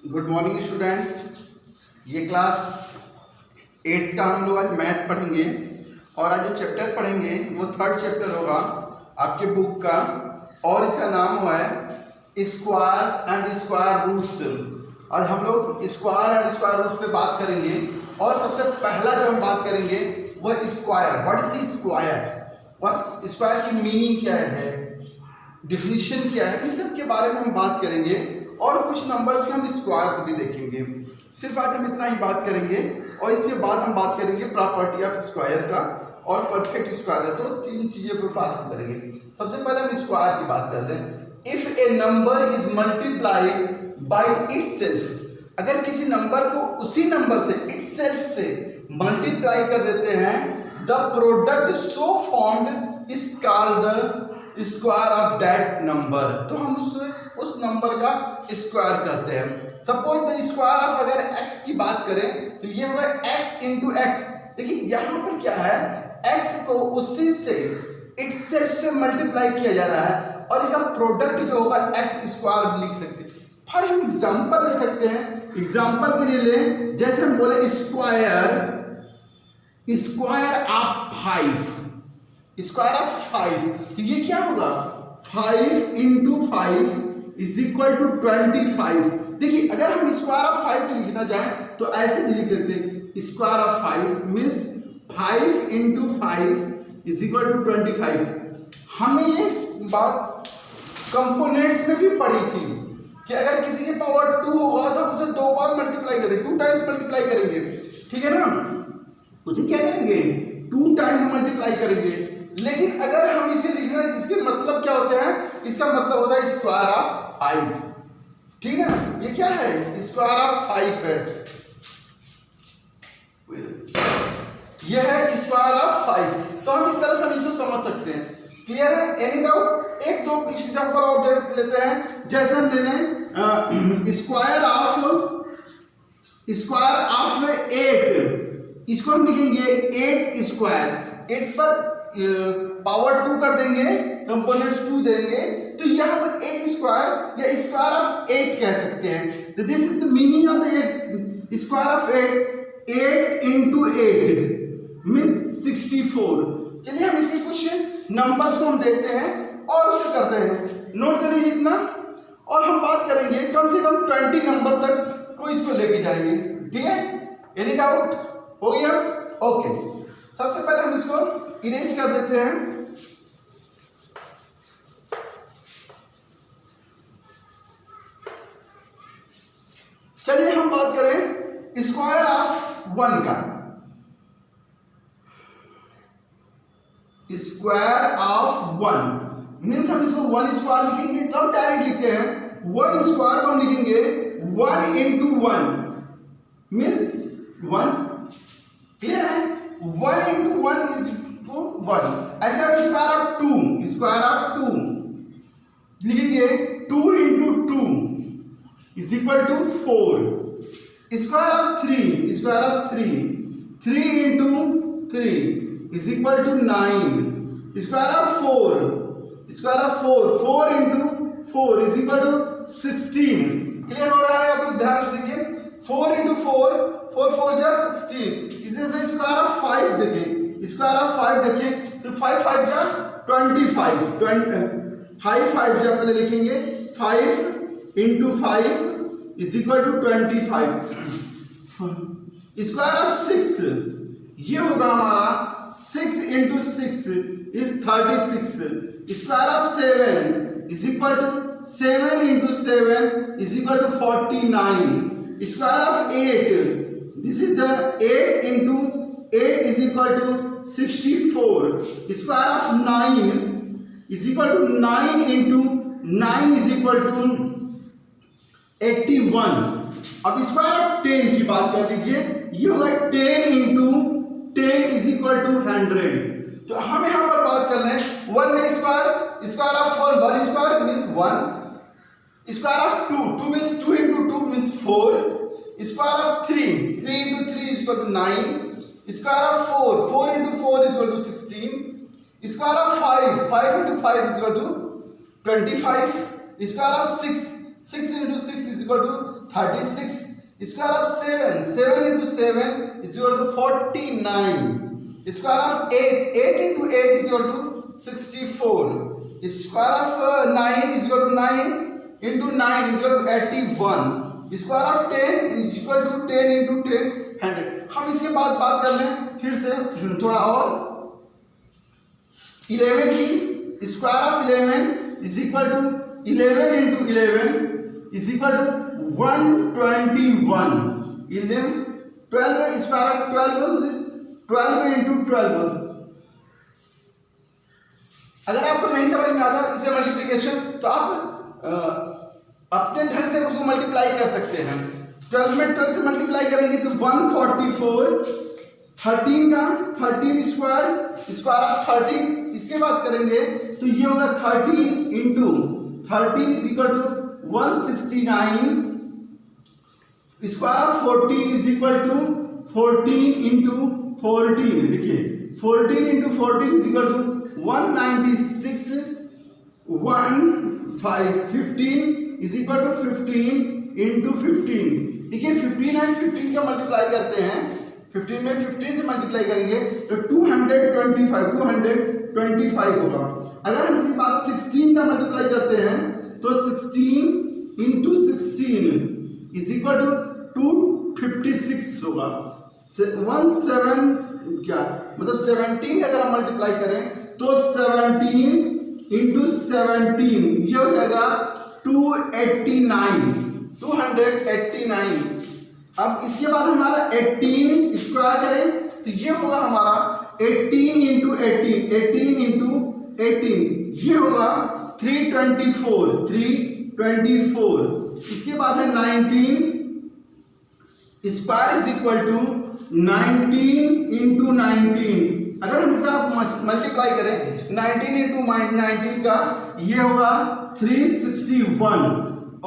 Good morning students. ये class 8th का हम लोग आज मैथ पढ़ेंगे और आज जो चैप्टर पढ़ेंगे वो थर्ड चैप्टर होगा आपके बुक का और इसका नाम हुआ है स्क्वायर्स एंड स्क्वायर रूट्स। आज हम लोग स्क्वायर एंड स्क्वायर रूट्स पे बात करेंगे और सबसे पहला जो हम बात करेंगे वो square. What is the square, बस स्क्वायर की मीनिंग क्या है, डिफिनीशन क्या है, इन सब के बारे में हम बात करेंगे और कुछ नंबर्स हम स्क्वायर्स भी देखेंगे। सिर्फ आज हम इतना ही बात करेंगे और इसके बाद हम बात करेंगे प्रॉपर्टी ऑफ स्क्वायर का और परफेक्ट स्क्वायर का। तो तीन चीज़ों पर बात हम करेंगे। सबसे पहले हम स्क्वायर की बात कर रहे हैं। If A number is multiplied by itself, अगर किसी नंबर को उसी नंबर से इटसेल्फ से मल्टीप्लाई कर देते हैं, the product so formed is called the square of that number. तो हम उस नंबर का स्क्वायर कहते हैं। सपोज द स्क्वायर ऑफ, अगर x की बात करें तो ये होगा x इंटू एक्स। देखिए यहाँ पर क्या है, x को उसी से इटसेल्फ से मल्टीप्लाई किया जा रहा है और इसका प्रोडक्ट जो होगा x स्क्वायर लिख सकते हैं। फॉर हम एग्जाम्पल ले सकते हैं। एग्जाम्पल के लिए ले, जैसे हम बोले स्क्वायर ऑफ 5, स्क्वायर ऑफ 5, तो ये क्या होगा 5 इंटू 5 इज इक्वल टू 25। देखिए अगर हम स्क्वायर ऑफ 5 को लिखना चाहें तो ऐसे भी लिख सकते हैं, square of 5 means 5 into 5 is equal to 25। हमने ये बात कंपोनेंट्स में भी पढ़ी थी कि अगर किसी के पावर 2 होगा तो उसे 2 बार मल्टीप्लाई करेंगे, 2 टाइम्स मल्टीप्लाई करेंगे, ठीक है ना। उसे क्या करेंगे, 2 टाइम्स मल्टीप्लाई करेंगे। लेकिन अगर हम इसे लिखना, इसके मतलब क्या होते हैं, इसका मतलब होता है स्क्वायर ऑफ 5, ठीक है। ये क्या है, स्क्वायर ऑफ 5 है, ये है स्क्वायर ऑफ 5। तो हम इस तरह से हम इसको समझ सकते हैं। क्लियर है, एनी डाउट। एक दो एग्जांपल और देख लेते हैं। जैसे हम ले लें स्क्वायर ऑफ 8, इसको हम लिखेंगे 8 स्क्वायर। 8 पर पावर 2 कर देंगे, कंपोनेंट्स 2 देंगे, तो यहाँ पर 8 स्क्वायर या स्क्वायर ऑफ 8 कह सकते हैं। तो this is the meaning of the 8 square of 8 into 8 mean 64। चलिए हम इसके कुछ नंबर्स को हम देखते हैं और उसे करते हैं। नोट कर लीजिए इतना, और हम बात करेंगे कम से कम 20 नंबर तक को इसको लेके जाएंगे, ठीक है। एनी डाउट, हो गया, ओके। सबसे पहले हम इसको इरेज कर देते हैं। चलिए हम बात करें स्क्वायर ऑफ 1 का। स्क्वायर ऑफ 1 मीन्स हम इसको 1 स्क्वायर लिखेंगे तो हम डायरेक्ट लिखते हैं 1 स्क्वायर को हम लिखेंगे 1 इंटू 1 मीन्स 1। क्लियर है, 1 इंटू 1 इज 1। ऐसे हम स्क्वायर ऑफ 2 लिखेंगे 2 into 2 is equal to 4। Square of 3 3 into 3 is equal to 9। Square of 4 into 4 is equal to 16। Clear हो रहा है, आप लोग ध्यान से देखिए। 4 इंटू 4 4 जा 16। इसे स्क्वायर ऑफ 5 देखिए, स्क्वायर ऑफ 5 देखिए तो 5 5 जा 25। 5 5 जा पहले लिखेंगे 5 into 5 is equal to 25। Square of 6, ये होगा हमारा 6 into 6 is 36। Square of 7 is equal to 7 into 7 is equal to 49। Square of 8, this is the 8 into 8 is equal to 64। Square of 9 is equal to 9 into 9 is equal to 81। अब square of 10 की बात कर लीजिए, ये होगा 10 into 10 is equal to 100। तो हम यहाँ पर बात कर रहे हैं 1 में square of 1 square means 1। Square of 2 means 2 into 2 means 4। Square of 3 into 3 is equal to 9। Square of 4 into 4 is equal to 16। Square of 5 into 5 is equal to 25। Square of 6 into 6 is equal to 36, square of 7, 7 into 7 is equal to 49, square of 8, 8 into 8 is equal to 64, square of 9 is equal to 9 into 9 is equal to 81, square of 10 is equal to 10 into 10 100। हम इसके बाद बात कर लें फिर से थोड़ा और। 11 की square of 11 is equal to 11 into 11 is equal to 121, 12 square of 12 into 12। अगर आपको नहीं समझ में आता इसे मल्टीप्लिकेशन तो आप अपने ढंग से उसको मल्टीप्लाई कर सकते हैं। 12 में 12 से मल्टीप्लाई करेंगे तो 144, 13 का 13 स्क्वायर ऑफ 13, इसके बाद करेंगे तो ये होगा 13 into 13 is equal to 169, square of 14 is equal to 14 into 14, देखिए 14 into 14 is equal to 196, 15 is equal to 15 into 15, देखिए 15 एंड 15 का मल्टीप्लाई करते हैं, 15 में 15 से मल्टीप्लाई करेंगे तो 225 होगा। अगर हम इसी बात 16 का मल्टीप्लाई करते हैं तो 16 into 16 is equal to 256 होगा। 17 क्या मतलब 17 अगर हम मल्टीप्लाई करें तो 17 into 17 ये हो जाएगा 289। अब इसके बाद हमारा 18 स्क्वायर करें तो ये होगा हमारा 18 into 18 ये होगा 324। इसके बाद है 19 square is equal to 19 into 19। अगर हम इसे आप मल्टीप्लाई करें 19 into 19 का ये होगा 361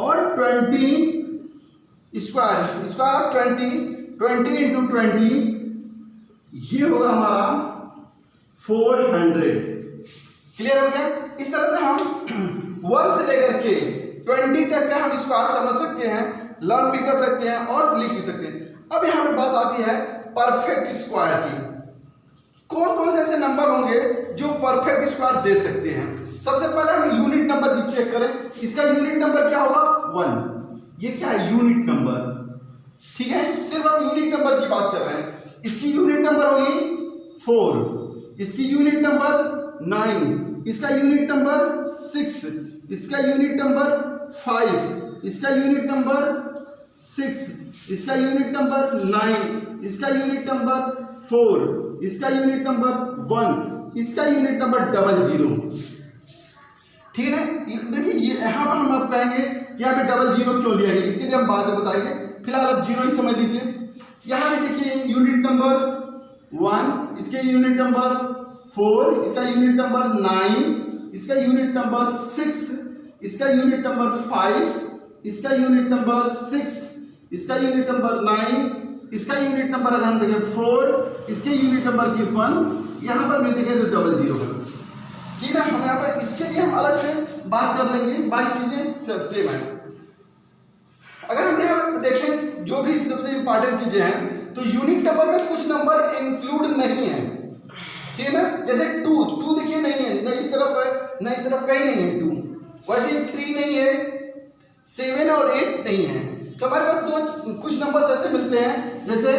और 20 स्क्वायर ऑफ 20 into 20 ये होगा हमारा 400। क्लियर हो गया? इस तरह से हम 1 से लेकर के 20 तक का हम स्क्वायर समझ सकते हैं, लर्न भी कर सकते हैं और लिख भी सकते हैं। अब यहाँ पे बात आती है परफेक्ट स्क्वायर की। कौन कौन से ऐसे नंबर होंगे जो परफेक्ट स्क्वायर दे सकते हैं? सबसे पहले हम यूनिट नंबर की चेक करें। इसका यूनिट नंबर क्या होगा? 1। ये क्या है? Unit number. ठीक है, सिर्फ हम यूनिट नंबर की बात कर रहे हैं। इसकी यूनिट नंबर होगी 4, इसकी यूनिट नंबर 9, इसका यूनिट नंबर 6, इसका यूनिट नंबर 5, इसका यूनिट नंबर 6, इसका यूनिट नंबर 9, इसका यूनिट नंबर 4, इसका यूनिट नंबर 1, इसका यूनिट नंबर 00। ठीक है, देखिए ये यहाँ पर हम आप कहेंगे कि यहाँ पे 00 क्यों लिया गया, इसके लिए हम बाद में बताएंगे। फिलहाल आप 0 ही समझ लीजिए। यहाँ पे देखिए यूनिट नंबर 1, इसके यूनिट नंबर 4, इसका यूनिट नंबर 9, इसका यूनिट नंबर 6, इसका यूनिट नंबर 5, इसका यूनिट नंबर 6, इसका यूनिट नंबर 9, इसका यूनिट नंबर अगर हम देखें 4, इसके यूनिट नंबर की 1, यहाँ पर भी देखें तो 00। ठीक है, हम यहाँ पर इसके लिए हम अलग से बात कर लेंगे, बाकी चीजें सब सेम है। अगर हम यहाँ पर देखें जो भी सबसे इंपॉर्टेंट चीजें हैं तो यूनिट नंबर में कुछ नंबर इंक्लूड नहीं है। ठीक है ना, जैसे 2 देखिए नहीं है, न इस तरफ है न इस तरफ, कहीं नहीं है 2। वैसे 3 नहीं है, 7 और 8 नहीं है। तो हमारे पास कुछ नंबर ऐसे मिलते हैं जैसे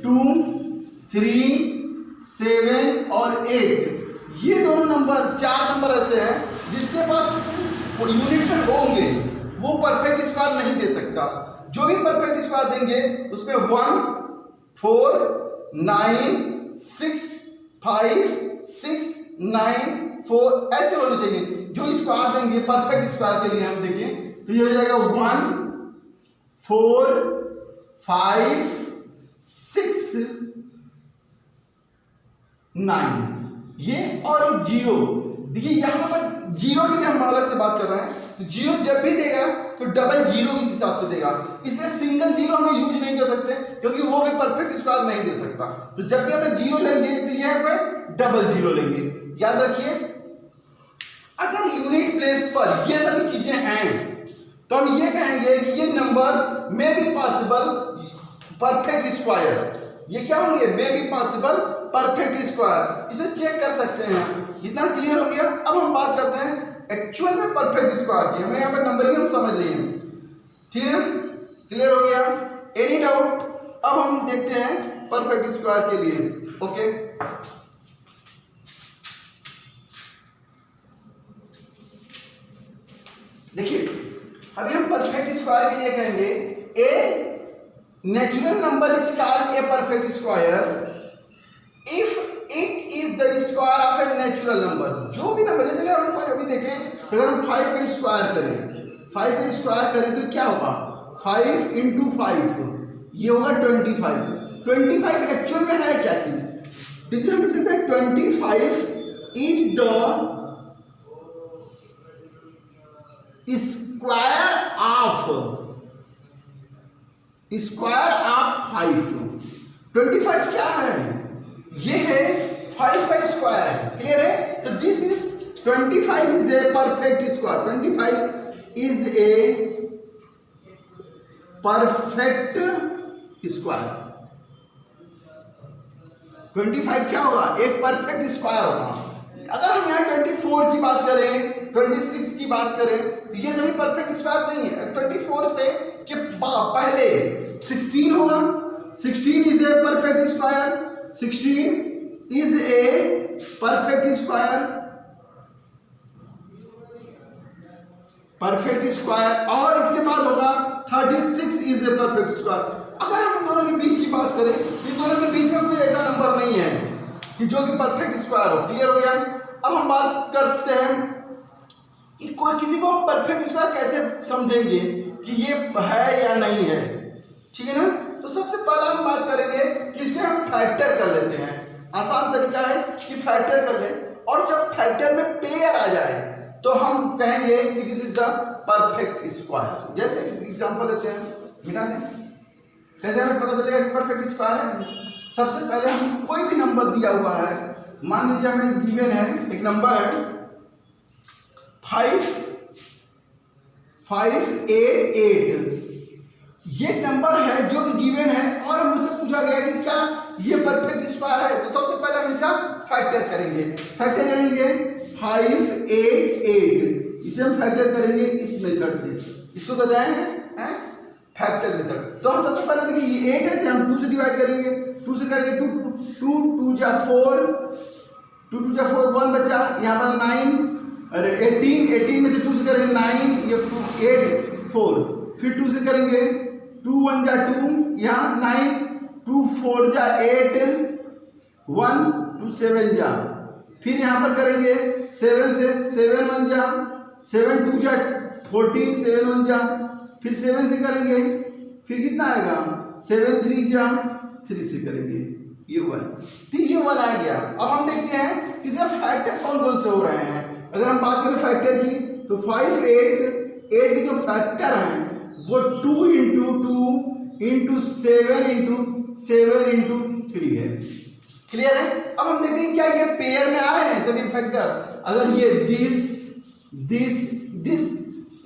2, 3, 7 और 8। ये दोनों नंबर 4 नंबर ऐसे हैं जिसके पास यूनिट पर होंगे वो परफेक्ट स्क्वायर नहीं दे सकता। जो भी परफेक्ट स्क्वायर देंगे उसमें 1, 4, 9, 6, 5, 6, 9, 4 ऐसे होने चाहिए। जो स्क्वायर देंगे परफेक्ट स्क्वायर के लिए हम देखें तो ये हो जाएगा 1, 4, 5, 6, 9 ये और एक 0। देखिए यहाँ पर 0 के लिए हम अलग से बात कर रहे हैं। तो 0 जब भी देगा तो 00 के हिसाब से देगा, इसलिए सिंगल 0 हम यूज नहीं कर सकते क्योंकि वो भी परफेक्ट स्क्वायर नहीं दे सकता। तो जब भी हमें 0 लेंगे तो यहाँ पर 00 लेंगे। याद रखिए, अगर यूनिट प्लेस पर ये सभी चीजें हैं तो हम ये कहेंगे कि ये number may be possible perfect square. ये क्या होंगे? May be possible perfect square. इसे चेक कर सकते हैं। इतना क्लियर हो गया। अब हम बात करते हैं एक्चुअल में परफेक्ट स्क्वायर की। हमें यहाँ पे नंबर ही हम समझ लिए, ठीक है, क्लियर हो गया। Any doubt? अब हम देखते हैं परफेक्ट स्क्वायर के लिए। ओके, देखिए अभी हम परफेक्ट स्क्वायर के लिए कहेंगे a natural number is called a perfect square if it is the square of a natural number. जो भी नंबर, जैसे अगर हम कोई अभी देखें तो अगर हम 5 का स्क्वायर करें, 5 का स्क्वायर करें तो क्या होगा? 5 इंटू 5 ये होगा 25। 25 एक्चुअल में है क्या चीज? देखिए हम लिख सकते हैं 25 इज द स्क्वायर ऑफ 5। 25 क्या है? ये है 5 का स्क्वायर, क्लियर है। तो this is 25 is a perfect square. 25 is a perfect square. 25 क्या होगा? एक परफेक्ट स्क्वायर होगा। अगर हम यहाँ 24 की बात करें, 26 की बात करें तो ये सभी परफेक्ट स्क्वायर नहीं है। 24 से के पहले 16 होगा। 16 is a perfect square. 16 is a perfect square, perfect square. और इसके बाद होगा 36 इज ए परफेक्ट स्क्वायर। अगर हम इन दोनों के बीच की बात करें, इन दोनों के बीच में कोई ऐसा नंबर नहीं है कि जो कि परफेक्ट स्क्वायर हो। क्लियर हो गया। अब हम बात करते हैं कि कोई किसी को हम परफेक्ट स्क्वायर कैसे समझेंगे कि ये है या नहीं है, ठीक है ना। तो सबसे पहला हम बात करेंगे कि इसको हम फैक्टर कर लेते हैं। आसान तरीका है कि फैक्टर कर लें, और जब फैक्टर में पेयर आ जाए तो हम कहेंगे कि this is the perfect square. जैसे एग्जांपल लेते हैं, मिला दें, कैसे हमें पता चलेगा कि परफेक्ट स्क्वायर है? सबसे पहले हम कोई भी नंबर दिया हुआ है, मान लीजिए हमें गिवन है एक नंबर है 5, 5, 8, 8। ये नंबर है जो कि गिवन है और मुझसे पूछा गया कि क्या ये परफेक्ट स्क्वायर है। तो सबसे पहले हम इसका फैक्टर करेंगे। फैक्टर करेंगे 5, 8, 8। इसे हम फैक्टर करेंगे इस मेथड से। इसको कहते हैं फैक्टर मेथड। तो हम सबसे पहले देखिए ये 8 है, हम 2 से डिवाइड करेंगे। 2 से करेंगे 2 जा 4, 2 जा 4, 1 बचा। यहाँ पर 9, अरे 18 में से 2 से करेंगे 9, ये 8, 4। फिर 2 से करेंगे 2 1 जा 2, यहाँ 9, 2 4 जा 8, 1 2 7 जा। फिर यहाँ पर करेंगे 7 से 7 1 जा, 7 2 जा 14, 7 1 जा। फिर 7 से करेंगे, फिर कितना आएगा? 7 3 जा 3 से करेंगे ये 1। तो ये 1 आ गया। अब हम देखते हैं कि इसका फैक्टर कौन कौन से हो रहे हैं। अगर हम बात करें फैक्टर की तो 5, 8 के जो फैक्टर हैं वो 2 इंटू 2 इंटू 7 इंटू 7 इंटू 3 है। क्लियर है। अब हम देखते हैं क्या ये पेयर में आ रहे हैं सभी फैक्टर। अगर ये दिस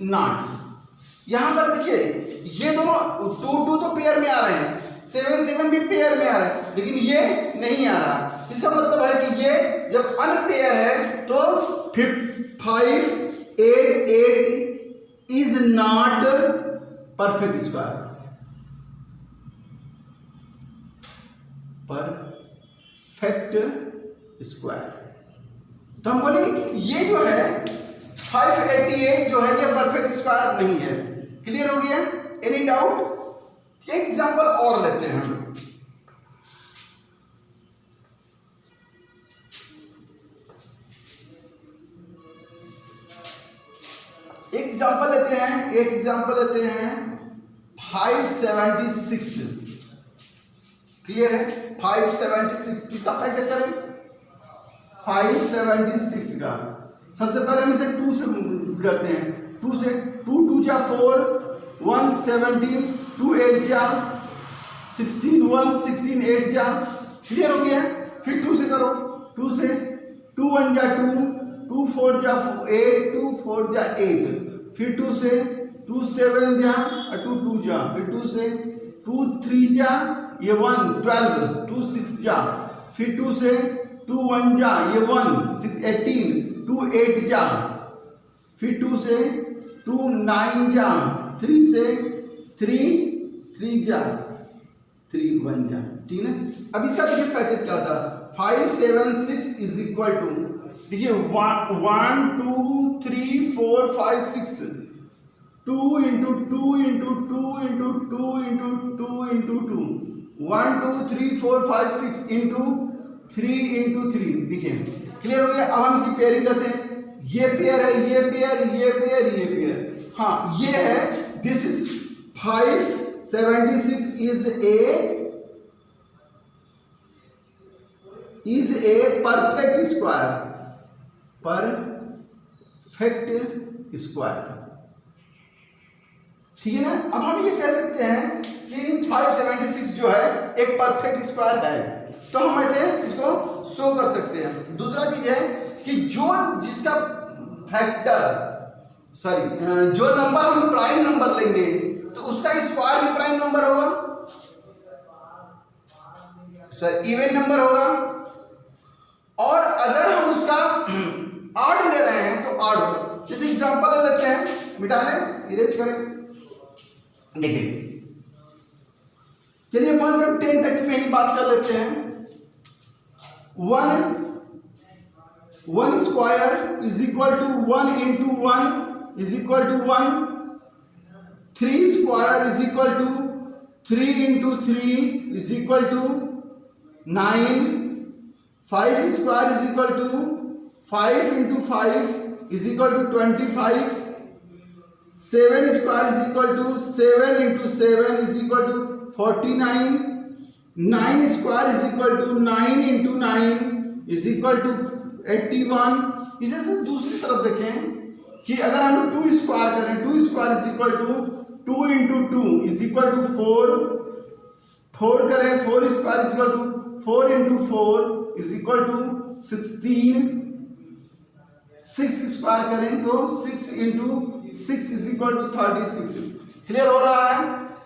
नॉट, यहां पर देखिए ये दोनों 2 तो पेयर में आ रहे हैं, 7 भी पेयर में आ रहे हैं, लेकिन ये नहीं आ रहा। इसका मतलब है कि ये जब अनपेयर है तो फिर 5, 8, 8 is not perfect square. Perfect square. तो हम बोलेंगे कि ये जो है 588 जो है ये परफेक्ट स्क्वायर नहीं है। क्लियर हो गया? Any doubt? एक एग्जांपल और लेते हैं हम। एक एग्जांपल लेते हैं 576। क्लियर है? 576 किसका फैक्टर करें? 576 का। सबसे पहले हम इसे 2 से करते हैं। 2 से 2 जा 4, 1 17, 2 8 जा 16, 1 16 8 जा। क्लियर हो गया? फिर 2 से करो। 2 से 2 1 जा 2, 2 4 जा 8, 2 4 जा 8। फिर 2 से 2 7 जा, 2 2 जा, फिर 2 से 2 3 जा, ये 1 12, 2 6 जा, फिर 2 से 2 1 जा, ये 1 6 18, 2 8 जा, फिर 2 से 2 9 जा, 3 से 3 3 जा, 3 1 जा, ठीक है। अब इसका देखिए फैक्टर क्या था, 5 7 6 इज इक्वल टू, देखिए 1 2 3 4 5 6, 2 into 2 into 2 into 2 into 2 into 2, 1 2 3 4 5 6 into 3 into 3, देखिए क्लियर हो गया। अब हम इसकी पेयरिंग करते हैं, ये पेयर है, ये पेयर, ये पेयर, ये पेयर, हाँ ये है, this is 576 is a perfect square, perfect square, ठीक है ना। अब हम ये कह सकते हैं कि 576 जो है एक परफेक्ट स्क्वायर है, तो हम ऐसे इसको शो कर सकते हैं। दूसरा चीज है कि जो जिसका फैक्टर जो नंबर हम प्राइम नंबर लेंगे तो उसका स्क्वायर भी प्राइम नंबर होगा, इवन नंबर होगा, और अगर हम उसका ऑड ले रहे हैं तो ऑड, जैसे एग्जांपल ले लेते हैं, मिटा लें, इरेज करें, देखिए चलिए 1 से 10 तक की बात कर लेते हैं। 1 square is equal to 1 into 1 is equal to 1, 3 square is equal to 3 into 3 is equal to 9, 5 square is equal to 5 into 5 is equal to 25, 7 square is equal to 7 into 7 is equal to 49, 9 square is equal to 9 into 9 is equal to 81। इसे से दूसरी तरफ देखें कि अगर हम 2 square करें, 2 square is equal to 2 into 2 is equal to 4, 4 करें, 4 square is equal to 4 into 4 is equal to 16, 6 square करें तो 6 into 6 is equal to 36। Clear हो रहा है।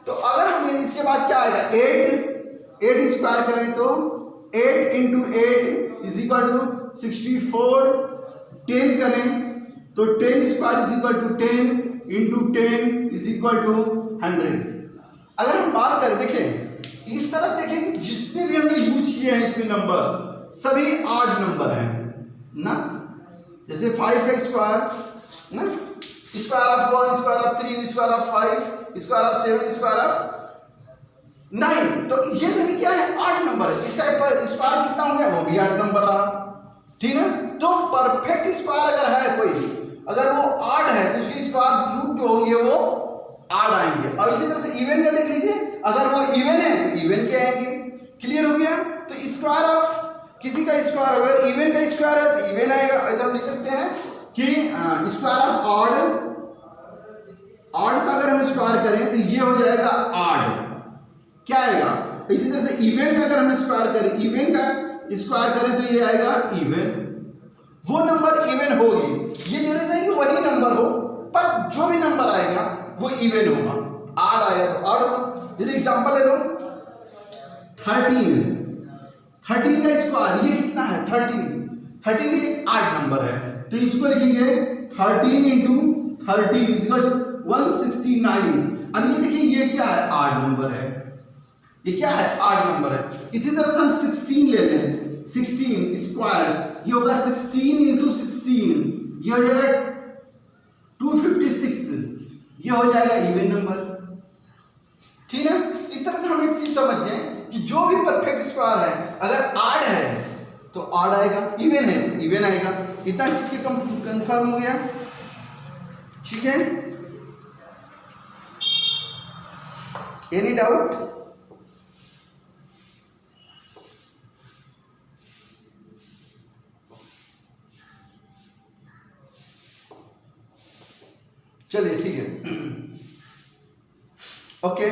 तो अगर हम इसके बाद क्या आएगा, 8 स्क्वायर करें तो 8 इंटू 8 इज इक्वल टू 64, 10 करें तो 10 square is equal to 10 into 10 is equal to 100। अगर हम बात करें, देखें इस तरफ, देखें कि जितने भी हमने यूज किए हैं इसमें नंबर सभी ऑड नंबर हैं ना, जैसे 5 का स्क्वायर ना, square of 1, square of 3, square of 5, square of 7, square of 9, तो ये सभी क्या है, 8 नंबर है। इसका पर स्क्वायर कितना हो गया, वो भी 8 नंबर रहा, ठीक है। तो परफेक्ट स्क्वायर अगर है कोई, अगर वो 8 है तो उसके स्क्वायर रूट जो होंगे वो 8 आएंगे। और इसी तरह से इवन का देख लीजिए, अगर वो इवन है तो इवन के आएंगे। क्लियर हो गया। तो स्क्वायर ऑफ किसी का स्क्वायर, अगर इवन का स्क्वायर है तो इवन आएगा। ऐसा हम लिख सकते हैं कि स्क्वायर ऑफ ऑड, ऑड का अगर हम स्क्वायर करें तो ये हो जाएगा ऑड, क्या आएगा। इसी तरह से इवन का अगर हम स्क्वायर करें, इवन का स्क्वायर करें तो ये आएगा इवन। वो नंबर इवन होगी, ये जरूरी नहीं कि वही नंबर हो, पर जो भी नंबर आएगा वो इवन होगा। ऑड आया तो ऑड होगा। जैसे एग्जांपल ले लो 13 का स्क्वायर ये कितना है, 13 ये 8 नंबर है, तो इसको लिखेंगे 13 इंटू 13 इक्वल टू 169। अब ये देखिए ये क्या है, 8 नंबर है, ये क्या है, 8 नंबर है। इसी तरह से हम 16 ले लें, 16 स्क्वायर ये होगा 16 इंटू 16, ये हो जाएगा 256, ये हो जाएगा इवन नंबर, ठीक है। इस तरह से हम एक चीज समझ गए कि जो भी परफेक्ट स्क्वायर है अगर ऑड है तो ऑड आएगा, इवन है तो इवन आएगा। इतना चीज के कंफर्म हो गया, ठीक है। Any doubt? चलिए ठीक है, ओके।